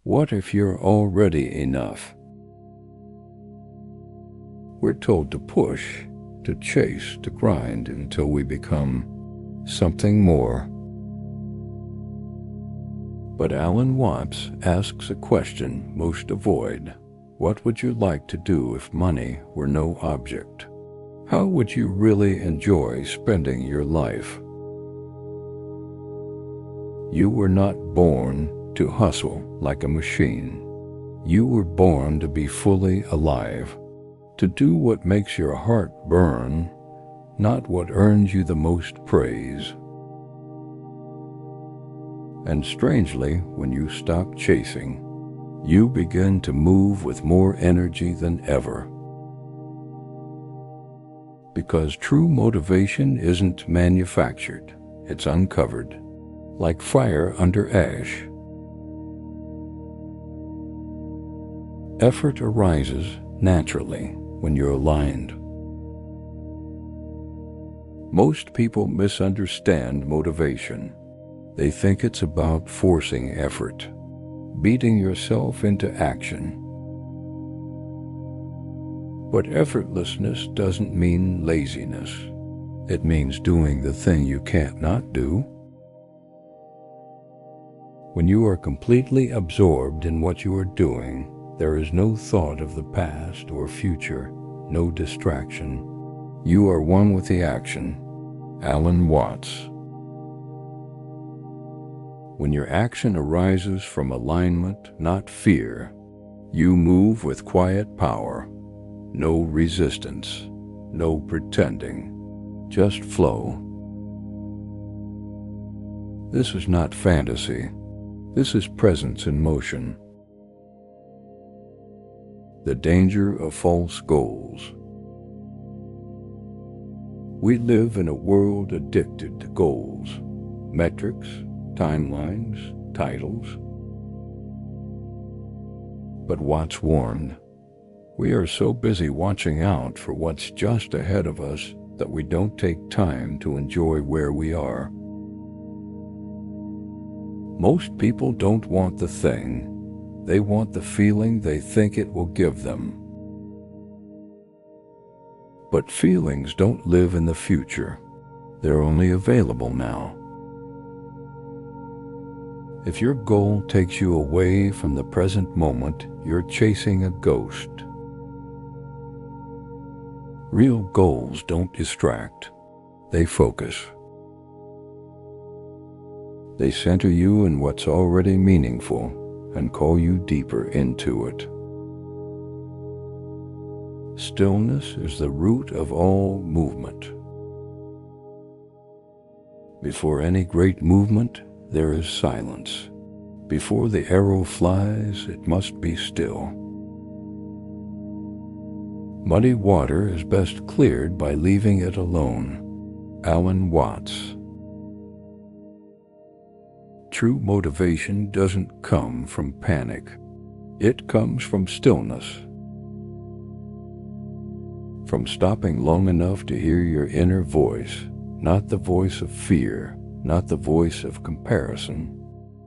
What if you're already enough? We're told to push, to chase, to grind until we become something more. But Alan Watts asks a question most avoid. What would you like to do if money were no object? How would you really enjoy spending your life? You were not born to hustle like a machine. You were born to be fully alive, to do what makes your heart burn, not what earns you the most praise. And strangely, when you stop chasing, you begin to move with more energy than ever. Because true motivation isn't manufactured, it's uncovered, like fire under ash. Effort arises naturally when you're aligned. Most people misunderstand motivation. They think it's about forcing effort, beating yourself into action. But effortlessness doesn't mean laziness. It means doing the thing you can't not do. When you are completely absorbed in what you are doing, there is no thought of the past or future, no distraction. You are one with the action. Alan Watts. When your action arises from alignment, not fear, you move with quiet power. No resistance, no pretending, just flow. This is not fantasy. This is presence in motion. The danger of false goals. We live in a world addicted to goals, metrics, timelines, titles. But Watts warned, we are so busy watching out for what's just ahead of us that we don't take time to enjoy where we are. Most people don't want the thing. They want the feeling they think it will give them. But feelings don't live in the future. They're only available now. If your goal takes you away from the present moment, you're chasing a ghost. Real goals don't distract. They focus. They center you in what's already meaningful and call you deeper into it. Stillness is the root of all movement. Before any great movement, there is silence. Before the arrow flies, it must be still. Muddy water is best cleared by leaving it alone. Alan Watts. True motivation doesn't come from panic. It comes from stillness. From stopping long enough to hear your inner voice, not the voice of fear, not the voice of comparison,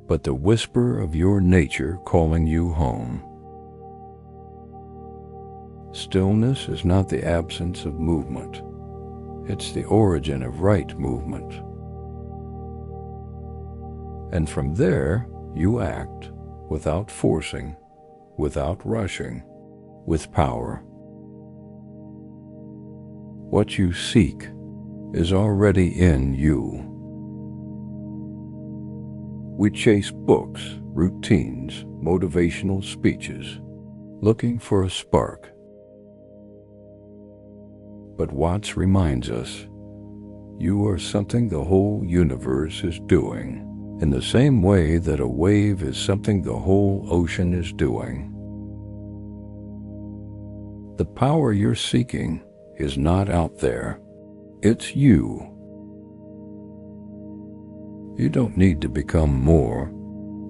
but the whisper of your nature calling you home. Stillness is not the absence of movement. It's the origin of right movement. And from there, you act without forcing, without rushing, with power. What you seek is already in you. We chase books, routines, motivational speeches, looking for a spark. But Watts reminds us, you are something the whole universe is doing, in the same way that a wave is something the whole ocean is doing. The power you're seeking is not out there. It's you. You don't need to become more.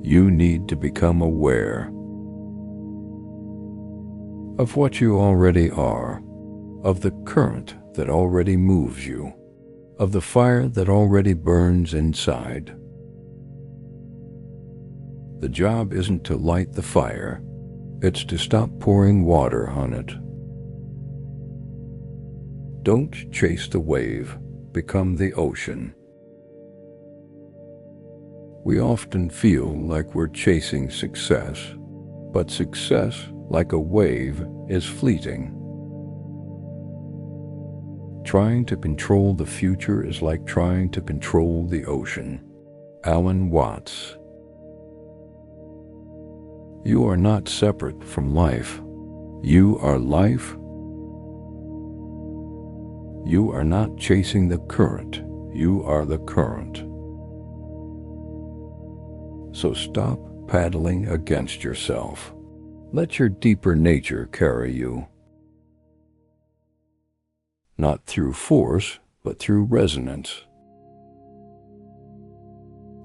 You need to become aware of what you already are, of the current that already moves you, of the fire that already burns inside. The job isn't to light the fire, it's to stop pouring water on it. Don't chase the wave, become the ocean. We often feel like we're chasing success, but success, like a wave, is fleeting. Trying to control the future is like trying to control the ocean. Alan Watts. You are not separate from life. You are life. You are not chasing the current. You are the current. So stop paddling against yourself. Let your deeper nature carry you. Not through force, but through resonance.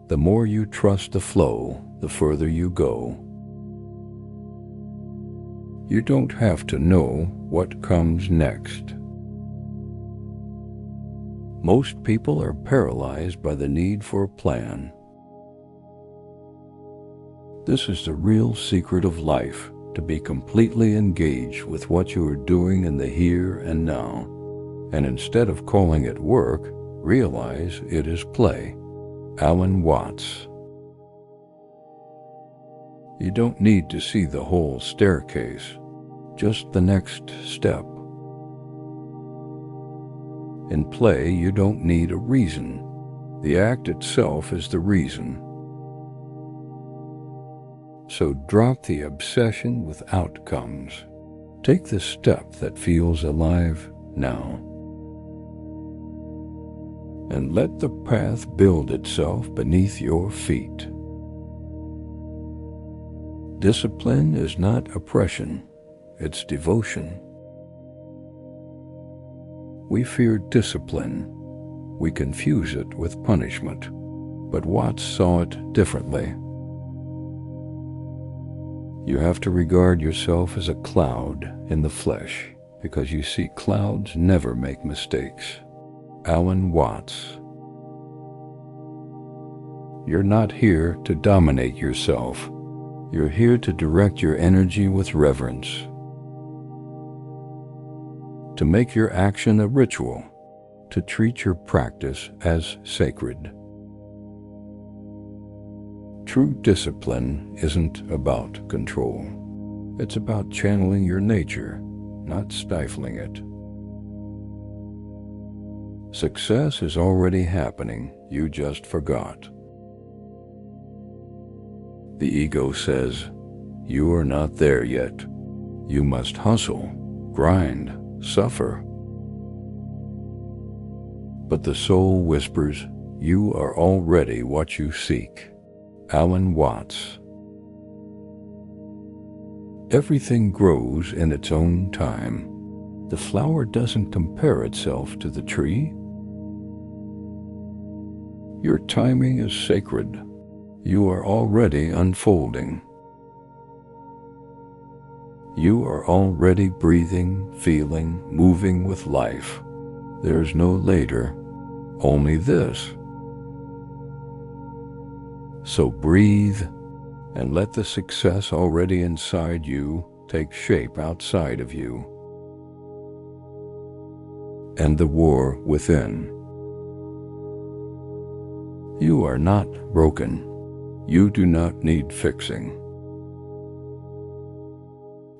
The more you trust the flow, the further you go. You don't have to know what comes next. Most people are paralyzed by the need for a plan. This is the real secret of life, to be completely engaged with what you are doing in the here and now. And instead of calling it work, realize it is play. Alan Watts. You don't need to see the whole staircase, just the next step. In play, you don't need a reason. The act itself is the reason. So drop the obsession with outcomes. Take the step that feels alive now. And let the path build itself beneath your feet. Discipline is not oppression, it's devotion. We fear discipline. We confuse it with punishment. But Watts saw it differently. You have to regard yourself as a cloud in the flesh, because you see, clouds never make mistakes. Alan Watts. You're not here to dominate yourself. You're here to direct your energy with reverence. To make your action a ritual. To treat your practice as sacred. True discipline isn't about control. It's about channeling your nature, not stifling it. Success is already happening, you just forgot. The ego says, you are not there yet. You must hustle, grind, suffer. But the soul whispers, you are already what you seek. Alan Watts. Everything grows in its own time. The flower doesn't compare itself to the tree. Your timing is sacred. You are already unfolding. You are already breathing, feeling, moving with life. There's no later, only this. So breathe and let the success already inside you take shape outside of you. End the war within. You are not broken. You do not need fixing.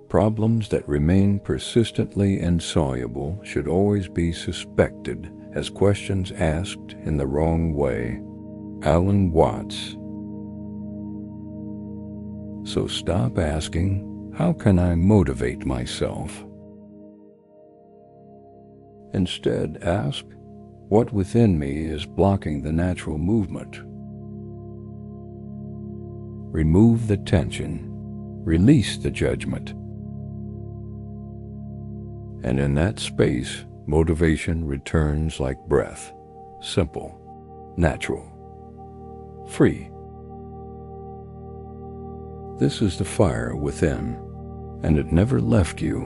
Problems that remain persistently insoluble should always be suspected as questions asked in the wrong way. Alan Watts. So stop asking, how can I motivate myself? Instead, ask, what within me is blocking the natural movement? Remove the tension. Release the judgment. And in that space, motivation returns like breath. Simple, natural, free. This is the fire within, and it never left you.